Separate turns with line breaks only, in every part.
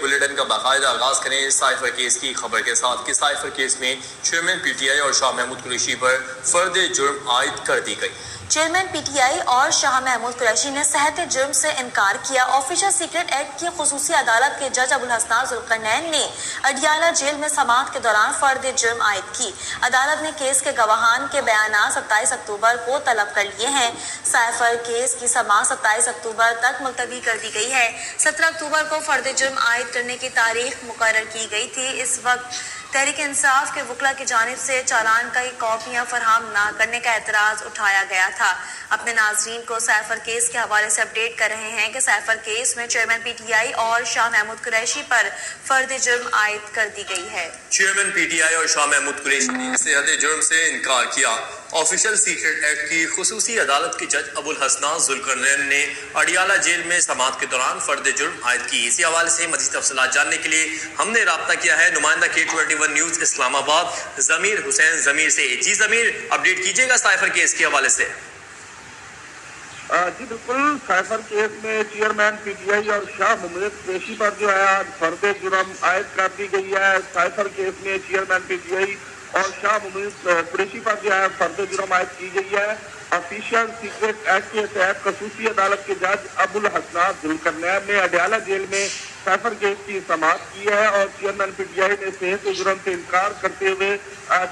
Bulletin کا باقاعدہ آغاز کریں سائفر کیس کی خبر کے ساتھ کہ سائفر کیس میں چیئرمین پی ٹی آئی اور شاہ محمود قریشی پر فرد جرم عائد کر دی گئی۔
چیئرمین پی ٹی آئی اور شاہ محمود قریشی نے صحت جرم سے انکار کیا۔ آفیشل سیکرٹ ایکٹ کی خصوصی عدالت کے جج ابوالحسنات ذوالقرنین نے اڈیالہ جیل میں سماعت کے دوران فرد جرم عائد کی۔ عدالت نے کیس کے گواہان کے بیانات 27 اکتوبر کو طلب کر لیے ہیں۔ سائفر کیس کی سماعت 27 اکتوبر تک ملتوی کر دی گئی ہے۔ 17 اکتوبر کو فرد جرم عائد کرنے کی تاریخ مقرر کی گئی تھی۔ اس وقت تحریک انصاف کے وکلاء کی جانب سے چالان کی کاپیاں فراہم نہ کرنے کا اعتراض اٹھایا گیا تھا۔ اپنے ناظرین کو سائفر کیس کے حوالے سے اپڈیٹ کر رہے ہیں کہ سائفر کیس میں چیئرمین پی ٹی آئی اور شاہ محمود قریشی پر فرد جرم عائد کر دی گئی ہے۔
چیئرمین پی ٹی آئی اور شاہ محمود قریشی نے صحت جرم سے انکار کیا۔ آفیشل سیکرٹ ایکٹ کی خصوصی عدالت کے جج ابوالحسنات ذوالقرنین نے اڈیالہ جیل میں سماعت کے دوران فرد جرم عائد کی۔ اسی حوالے سے مزید تفصیلات جاننے کے لیے ہم نے رابطہ کیا ہے نمائندہ K21 نیوز اسلام آباد ضمیر حسین ضمیر سے۔ جی ضمیر، اپڈیٹ کیجیے گا سائفر کیس کے حوالے سے۔
جی بالکل، سائفر کیس میں چیئرمین پی ٹی آئی اور شاہ محمود قریشی پر جو ہے فرد جرم عائد کر دی گئی ہے۔ سائفر کیس میں چیئرمین پی ٹی آئی اور شاہ محمود قریشی پر جو ہے فرد جرم عائد کی گئی ہے۔ آفیشل سیکرٹ ایکٹ کے تحت خصوصی عدالت کے جج ابوالحسنات ذوالقرنین نے اڈیالہ جیل میں سائفر کیس کی سماعت کی ہے اور چیئرمین پی ٹی آئی نے صحت جرم سے انکار کرتے ہوئے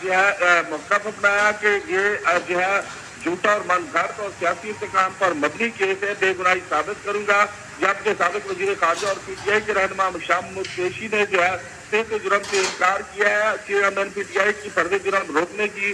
جو ہے موقف اپنایا کہ یہ جو ہے جھوٹا اور من گھڑت اور سیاسی انتقام پر مبنی کیس ہے، بے گناہی ثابت کروں گا۔ جبکہ سابق وزیر خارجہ اور پی ٹی آئی کے رہنما شاہ محمود قریشی نے جو ہے صحت جرم سے انکار کیا ہے۔ چیئرمین پی ٹی آئی کی فرد جرم روکنے کی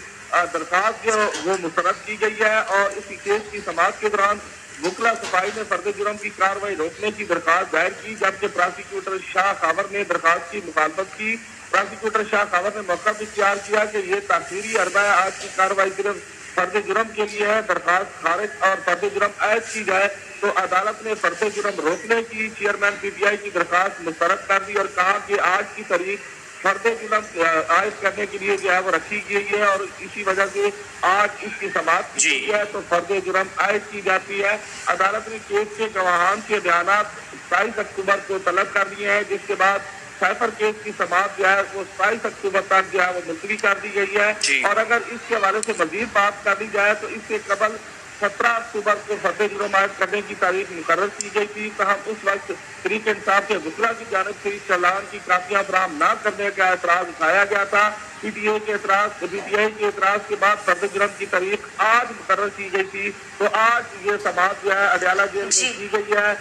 درخواست جو وہ مسترد کی گئی ہے اور اسی کیس کی سماعت کے دوران وکلا صفائی نے فرد جرم کی کارروائی روکنے کی درخواست دائر کی، جبکہ پراسیکیوٹر شاہ خاور نے درخواست کی مخالفت کی۔ پراسیکیوٹر شاہ خاور نے موقف اختیار کیا کہ یہ تاخیری عربہ آج کی کارروائی صرف فرد جرم کے لیے ہے، درخواست خارج اور فرد جرم عائد کی جائے تو عدالت نے فرد جرم روکنے کی چیئرمین پی ٹی آئی کی درخواست مسترد کر دی اور کہا کہ آج کی تاریخ فرد جرم عائد کرنے کے لیے جو ہے وہ رکھی گئی ہے اور اسی وجہ سے آج اس کی سماعت کی گئی ہے تو فرد جرم عائد کی جاتی ہے۔ عدالت نے کیس کے گواہان کے بیانات 27 اکتوبر کو طلب کر لیے ہیں، جس کے بعد سائفر کیس کی سماعت جو ہے وہ 27 اکتوبر تک جو ہے وہ ملتوی کر دی گئی ہے۔ اور اگر اس کے حوالے سے مزید بات کر دی جائے تو اس سے قبل 17 اکتوبر کو فرد جرم عائد کرنے کی تاریخ مقرر کی گئی تھی، تاہم اس وقت تحریک انصاف کے وکلاء کی جانب سے اس چالان کی کاپیاں فراہم نہ کرنے کا اعتراض اٹھایا گیا تھا۔ پی ٹی آئی کے اعتراض کے بعد فرد جرم کی تاریخ آج مقرر کی گئی تھی تو آج یہ سماعت جو ہے اڈیالہ جیل میں کی گئی ہے۔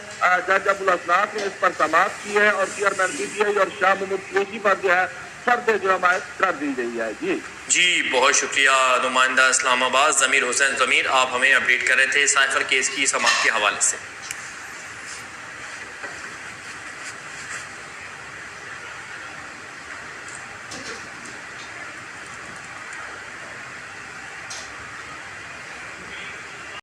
جج ابوالحسنات نے اس پر سماعت کی ہے اور چیئرمین پی ٹی آئی اور شاہ محمود قریشی پر جو ہے فرد جرم عائد کر دی گئی ہے۔
جی بہت شکریہ نمائندہ اسلام آباد ضمیر حسین ضمیر، آپ ہمیں اپڈیٹ کر رہے تھے سائفر کیس کی سماعت کے حوالے سے۔